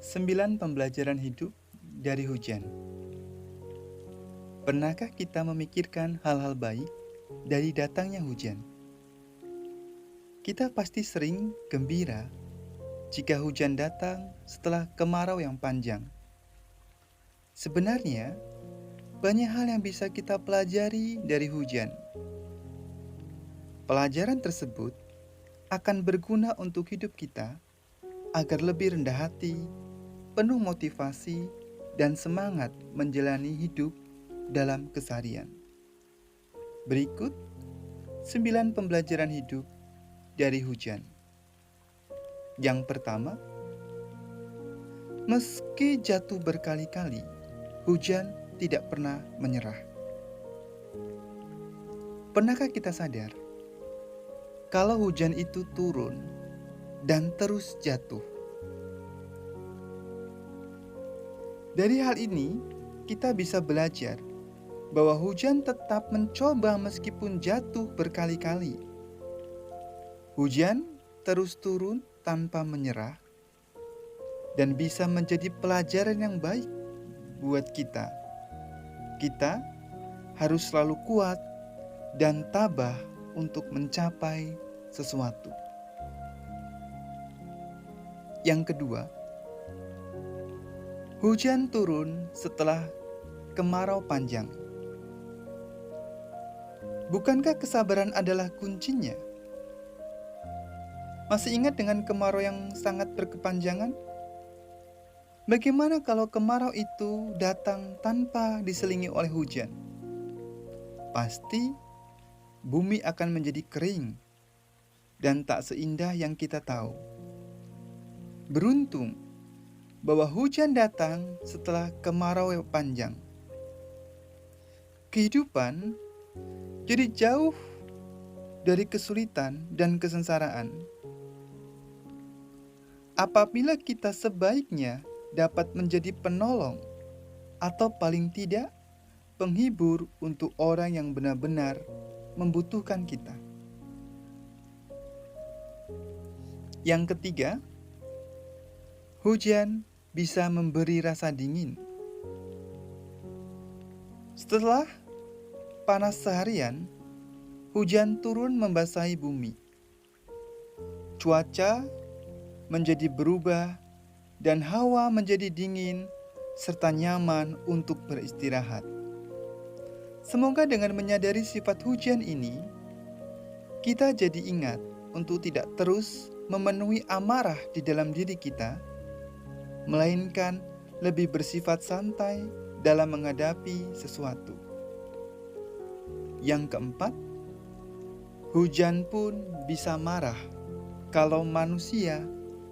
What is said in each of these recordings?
9 pembelajaran hidup dari hujan. Pernahkah kita memikirkan hal-hal baik dari datangnya hujan? Kita pasti sering gembira jika hujan datang setelah kemarau yang panjang. Sebenarnya, banyak hal yang bisa kita pelajari dari hujan. Pelajaran tersebut akan berguna untuk hidup kita agar lebih rendah hati, penuh motivasi, dan semangat menjalani hidup dalam keseharian. Berikut 9 pembelajaran hidup dari hujan. Yang pertama, meski jatuh berkali-kali, hujan tidak pernah menyerah. Pernahkah kita sadar kalau hujan itu turun dan terus jatuh? Dari hal ini, kita bisa belajar bahwa hujan tetap mencoba meskipun jatuh berkali-kali. Hujan terus turun tanpa menyerah dan bisa menjadi pelajaran yang baik buat kita. Kita harus selalu kuat dan tabah untuk mencapai sesuatu. Yang kedua, hujan turun setelah kemarau panjang. Bukankah kesabaran adalah kuncinya? Masih ingat dengan kemarau yang sangat berkepanjangan? Bagaimana kalau kemarau itu datang tanpa diselingi oleh hujan? Pasti bumi akan menjadi kering dan tak seindah yang kita tahu. Beruntung bahwa hujan datang setelah kemarau yang panjang. Kehidupan jadi jauh dari kesulitan dan kesengsaraan. Apabila kita sebaiknya dapat menjadi penolong atau paling tidak penghibur untuk orang yang benar-benar membutuhkan kita. Yang ketiga, hujan bisa memberi rasa dingin. Setelah panas seharian, hujan turun membasahi bumi. Cuaca menjadi berubah dan hawa menjadi dingin serta nyaman untuk beristirahat. Semoga dengan menyadari sifat hujan ini, kita jadi ingat untuk tidak terus memenuhi amarah di dalam diri kita, melainkan lebih bersifat santai dalam menghadapi sesuatu. Yang keempat, hujan pun bisa marah kalau manusia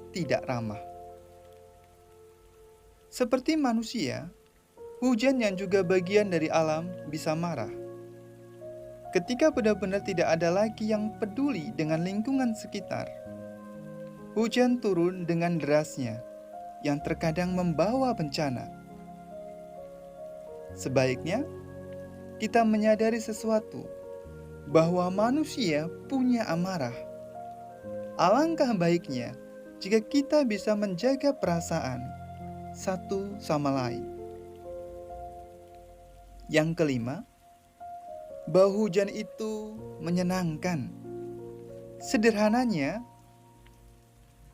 tidak ramah. Seperti manusia, hujan yang juga bagian dari alam bisa marah. Ketika benar-benar tidak ada lagi yang peduli dengan lingkungan sekitar, hujan turun dengan derasnya yang terkadang membawa bencana. Sebaiknya kita menyadari sesuatu, bahwa manusia punya amarah. Alangkah baiknya jika kita bisa menjaga perasaan satu sama lain. Yang kelima, bau hujan itu menyenangkan. Sederhananya,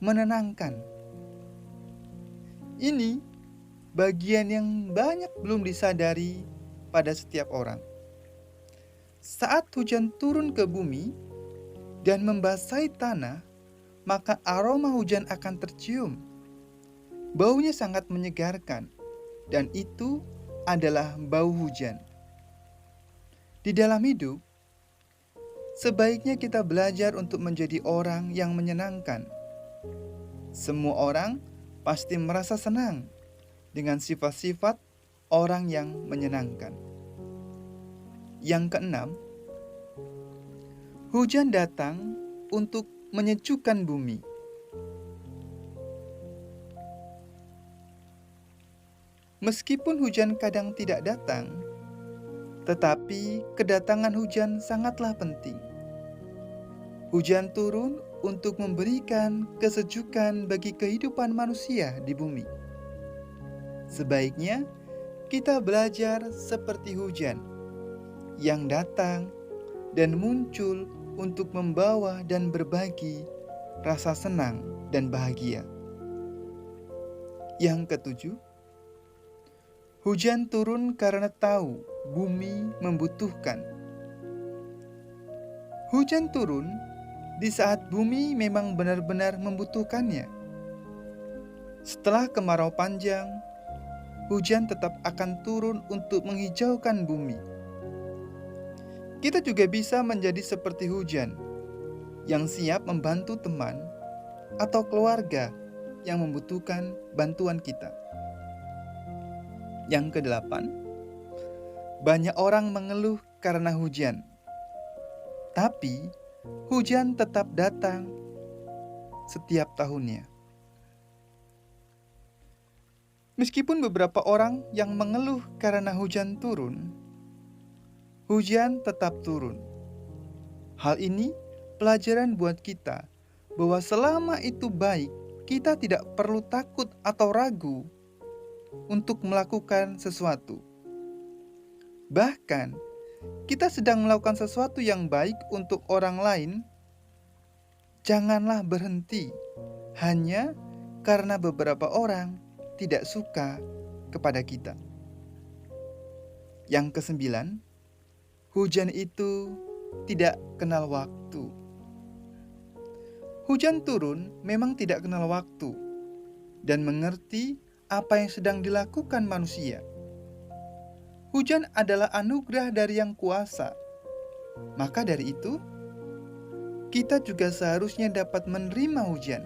menenangkan. Ini bagian yang banyak belum disadari pada setiap orang. Saat hujan turun ke bumi dan membasahi tanah, maka aroma hujan akan tercium. Baunya sangat menyegarkan, dan itu adalah bau hujan. Di dalam hidup, sebaiknya kita belajar untuk menjadi orang yang menyenangkan. Semua orang pasti merasa senang dengan sifat-sifat orang yang menyenangkan. Yang keenam, hujan datang untuk menyejukkan bumi. Meskipun hujan kadang tidak datang, tetapi kedatangan hujan sangatlah penting. Hujan turun untuk memberikan kesejukan bagi kehidupan manusia di bumi. Sebaiknya kita belajar seperti hujan yang datang dan muncul untuk membawa dan berbagi rasa senang dan bahagia. Yang ketujuh, hujan turun karena tahu bumi membutuhkan. Hujan turun di saat bumi memang benar-benar membutuhkannya. Setelah kemarau panjang, hujan tetap akan turun untuk menghijaukan bumi. Kita juga bisa menjadi seperti hujan yang siap membantu teman atau keluarga yang membutuhkan bantuan kita. Yang kedelapan, banyak orang mengeluh karena hujan. Tapi hujan tetap datang setiap tahunnya. Meskipun beberapa orang yang mengeluh karena hujan turun, hujan tetap turun. Hal ini pelajaran buat kita bahwa selama itu baik, kita tidak perlu takut atau ragu untuk melakukan sesuatu. Bahkan, kita sedang melakukan sesuatu yang baik untuk orang lain, janganlah berhenti hanya karena beberapa orang tidak suka kepada kita. Yang kesembilan, hujan itu tidak kenal waktu. Hujan turun memang tidak kenal waktu dan mengerti apa yang sedang dilakukan manusia. Hujan adalah anugerah dari Yang Kuasa. Maka dari itu, kita juga seharusnya dapat menerima hujan.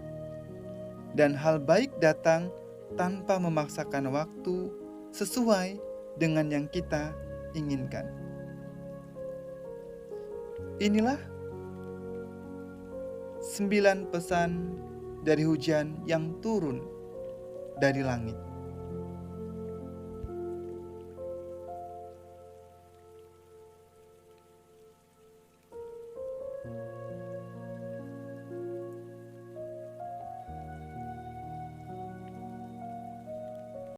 Dan hal baik datang tanpa memaksakan waktu sesuai dengan yang kita inginkan. Inilah 9 pesan dari hujan yang turun dari langit.